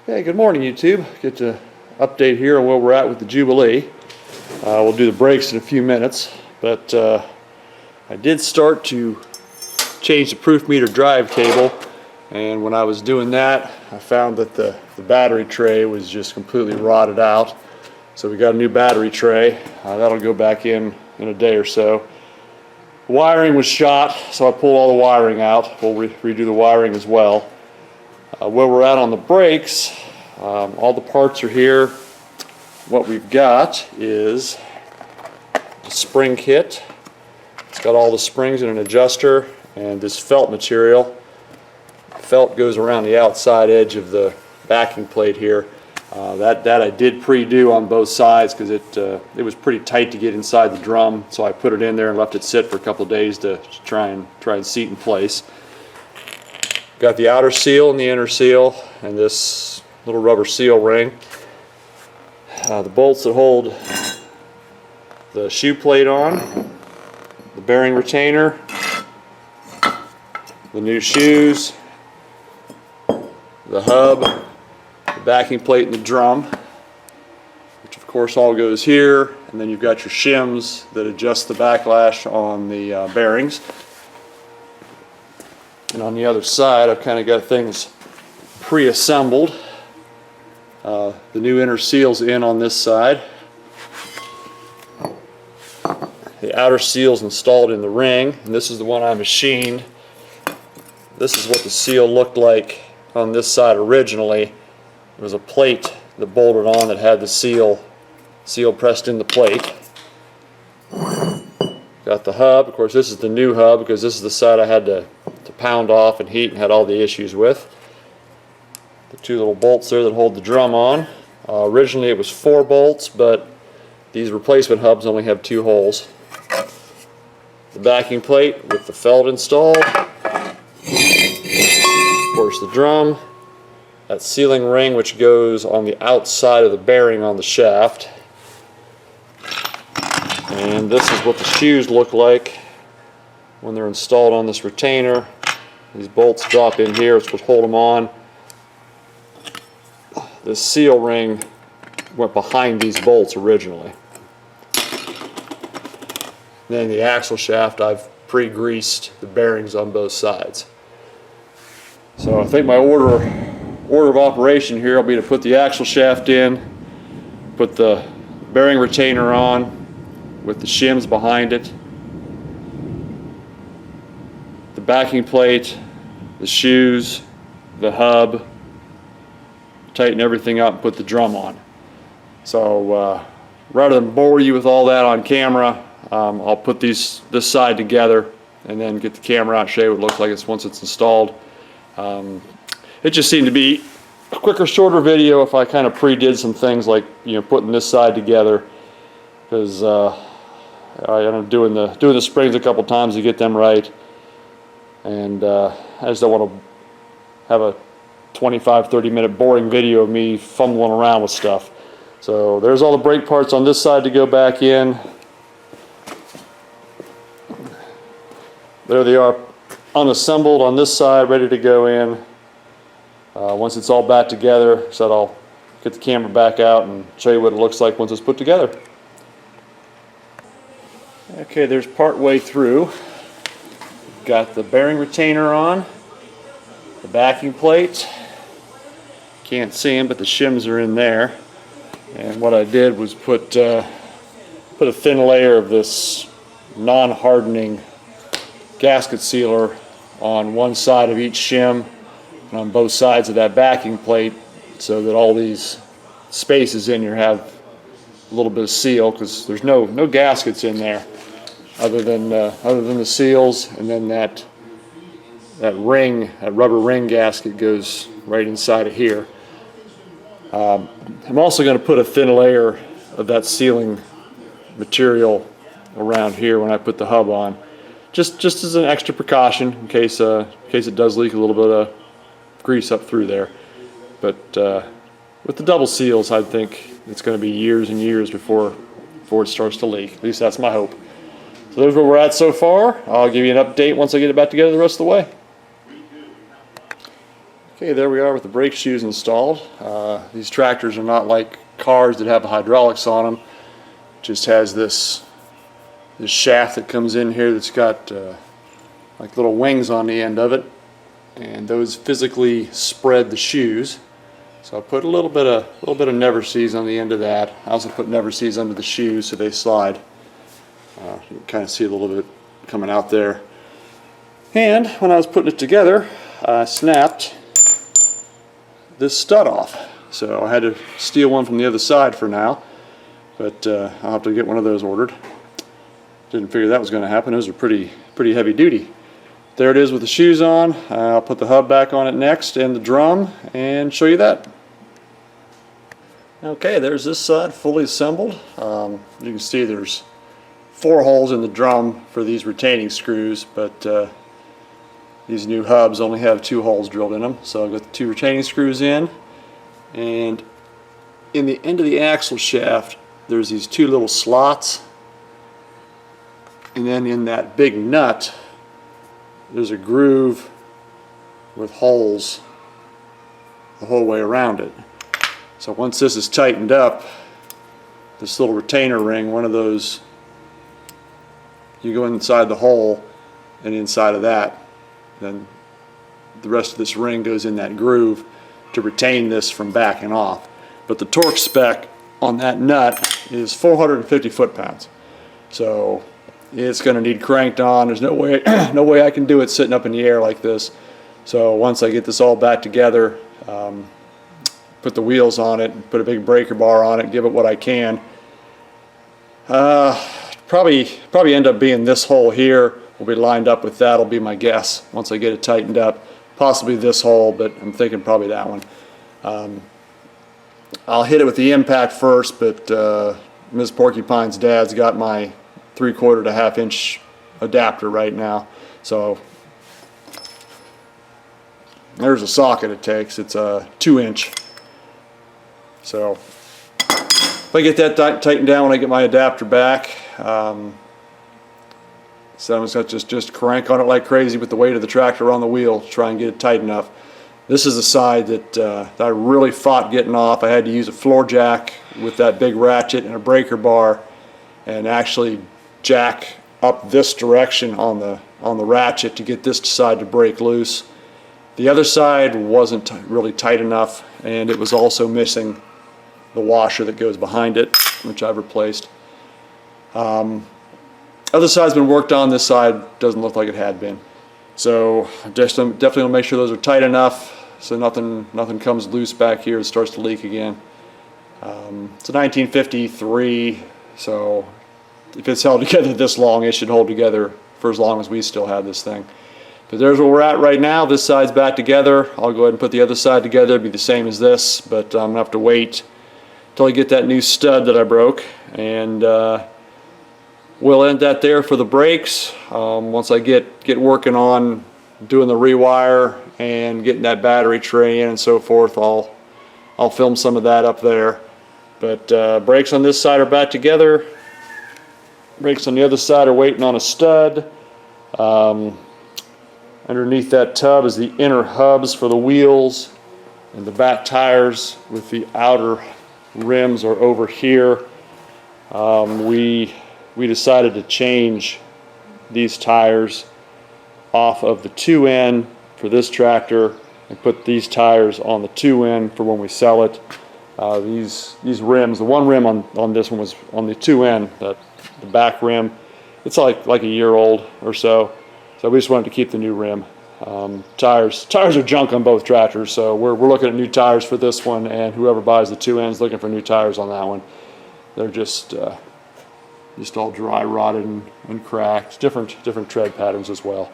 Hey, good morning YouTube. Get to update here on where we're at with the Jubilee. We'll do the brakes in a few minutes, but I did start to change the proof meter drive cable, and when I was doing that I found that the battery tray was just completely rotted out. So we got a new battery tray. That'll go back in a day or so. The wiring was shot, so I pulled all the wiring out. We'll redo the wiring as well. Where we're at on the brakes, all the parts are here. What we've got is the spring kit. It's got all the springs and an adjuster and this felt material. Felt goes around the outside edge of the backing plate here. That I did pre-do on both sides because it was pretty tight to get inside the drum, so I put it in there and left it sit for a couple of days to try and seat in place. Got the outer seal and the inner seal and this little rubber seal ring. The bolts that hold the shoe plate on, the bearing retainer, the new shoes, the hub, the backing plate and the drum, which of course all goes here, and then you've got your shims that adjust the backlash on the bearings. And on the other side I've kind of got things pre-assembled. The new inner seal's in on this side. The outer seal's installed in the ring, and this is the one I machined. This is what the seal looked like on this side originally. It was a plate that bolted on that had the seal pressed in the plate. Got the hub. Of course, this is the new hub because this is the side I had to pound off and heat and had all the issues with. The two little bolts there that hold the drum on. Originally it was 4 bolts, but these replacement hubs only have 2 holes. The backing plate with the felt installed. Of course, the drum. That sealing ring which goes on the outside of the bearing on the shaft. And this is what the shoes look like when they're installed on this retainer. These bolts drop in here, it's what hold them on. This seal ring went behind these bolts originally. Then the axle shaft, I've pre-greased the bearings on both sides. So I think my order of operation here will be to put the axle shaft in, put the bearing retainer on with the shims behind it, the backing plate, the shoes, the hub, tighten everything up and put the drum on. So rather than bore you with all that on camera, I'll put this side together and then get the camera out and show you what it looks like once it's installed. It just seemed to be a quicker, shorter video if I kind of pre-did some things like, you know, putting this side together, because I ended up doing the springs a couple times to get them right, and I just don't want to have a 25-30 minute boring video of me fumbling around with stuff. So there's all the brake parts on this side to go back in. There they are, unassembled on this side, ready to go in. Once it's all back together, so I'll get the camera back out and show you what it looks like once it's put together. Okay, there's part way through. Got the bearing retainer on, the backing plate. Can't see them, but the shims are in there. And what I did was put a thin layer of this non-hardening gasket sealer on one side of each shim and on both sides of that backing plate, so that all these spaces in here have a little bit of seal, because there's no gaskets in there other than the seals, and then that rubber ring gasket goes right inside of here. I'm also going to put a thin layer of that sealing material around here when I put the hub on, just as an extra precaution in case it does leak a little bit of grease up through there. But with the double seals, I think it's going to be years and years before it starts to leak. At least that's my hope. So there's where we're at so far. I'll give you an update once I get it back together the rest of the way. Okay, there we are with the brake shoes installed. These tractors are not like cars that have the hydraulics on them. It just has this shaft that comes in here that's got like little wings on the end of it, and those physically spread the shoes. So I put a little bit of never sees on the end of that. I also put never sees under the shoes so they slide. You can kind of see a little bit coming out there. And when I was putting it together, I snapped this stud off. So I had to steal one from the other side for now, but I'll have to get one of those ordered. Didn't figure that was going to happen. Those are pretty heavy duty. There it is with the shoes on. I'll put the hub back on it next and the drum and show you that. Okay, there's this side fully assembled. You can see there's 4 holes in the drum for these retaining screws, but these new hubs only have 2 holes drilled in them. So I've got the 2 retaining screws in, and in the end of the axle shaft there's these 2 little slots, and then in that big nut there's a groove with holes the whole way around it. So once this is tightened up, this little retainer ring, one of those, you go inside the hole, and inside of that, then the rest of this ring goes in that groove to retain this from backing off. But the torque spec on that nut is 450 foot-pounds. So it's going to need cranked on. There's no way I can do it sitting up in the air like this. So once I get this all back together, put the wheels on it, and put a big breaker bar on it, give it what I can. Probably end up being this hole here will be lined up with that, will be my guess once I get it tightened up. Possibly this hole, but I'm thinking probably that one. I'll hit it with the impact first, but Ms. Porcupine's dad's got my 3/4 to 1/2 inch adapter right now. So there's a socket it takes. It's a 2-inch. So if I get that tightened down when I get my adapter back, so I'm just going to just crank on it like crazy with the weight of the tractor on the wheel to try and get it tight enough. This is the side that I really fought getting off. I had to use a floor jack with that big ratchet and a breaker bar and actually jack up this direction on the ratchet to get this side to break loose. The other side wasn't really tight enough, and it was also missing the washer that goes behind it, which I've replaced. Other side's been worked on. This side doesn't look like it had been. So just definitely want to make sure those are tight enough so nothing comes loose back here and starts to leak again. It's a 1953, so if it's held together this long, it should hold together for as long as we still have this thing. But there's where we're at right now. This side's back together. I'll go ahead and put the other side together. It'll be the same as this, but I'm going to have to wait until I get that new stud that I broke, and we'll end that there for the brakes. Once I get working on doing the rewire and getting that battery tray in and so forth, I'll film some of that up there. But brakes on this side are back together. Brakes on the other side are waiting on a stud. Underneath that tub is the inner hubs for the wheels, and the back tires with the outer rims are over here. We decided to change these tires off of the 2N for this tractor and put these tires on the 2N for when we sell it. These rims, the one rim on this one was on the 2N, the back rim. It's like a year old or so. So we just wanted to keep the new rim. Tires are junk on both tractors, so we're looking at new tires for this one, and whoever buys the 2N's looking for new tires on that one. They're just all dry rotted and cracked, different tread patterns as well.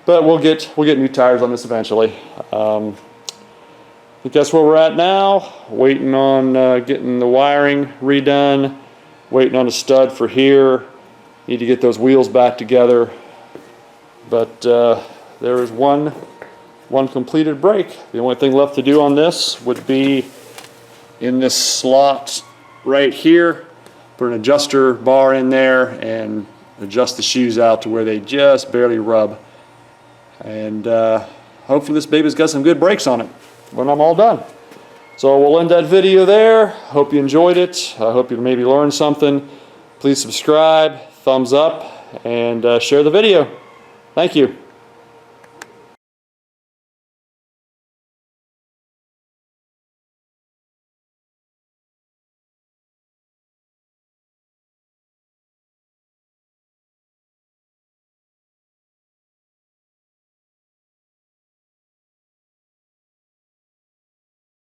But we'll get new tires on this eventually. I think that's where we're at now. Waiting on getting the wiring redone. Waiting on a stud for here. Need to get those wheels back together. But there is one completed brake. The only thing left to do on this would be in this slot right here. Put an adjuster bar in there and adjust the shoes out to where they just barely rub. And hopefully this baby's got some good brakes on it when I'm all done. So we'll end that video there. Hope you enjoyed it. I hope you maybe learned something. Please subscribe, thumbs up, and share the video. Thank you.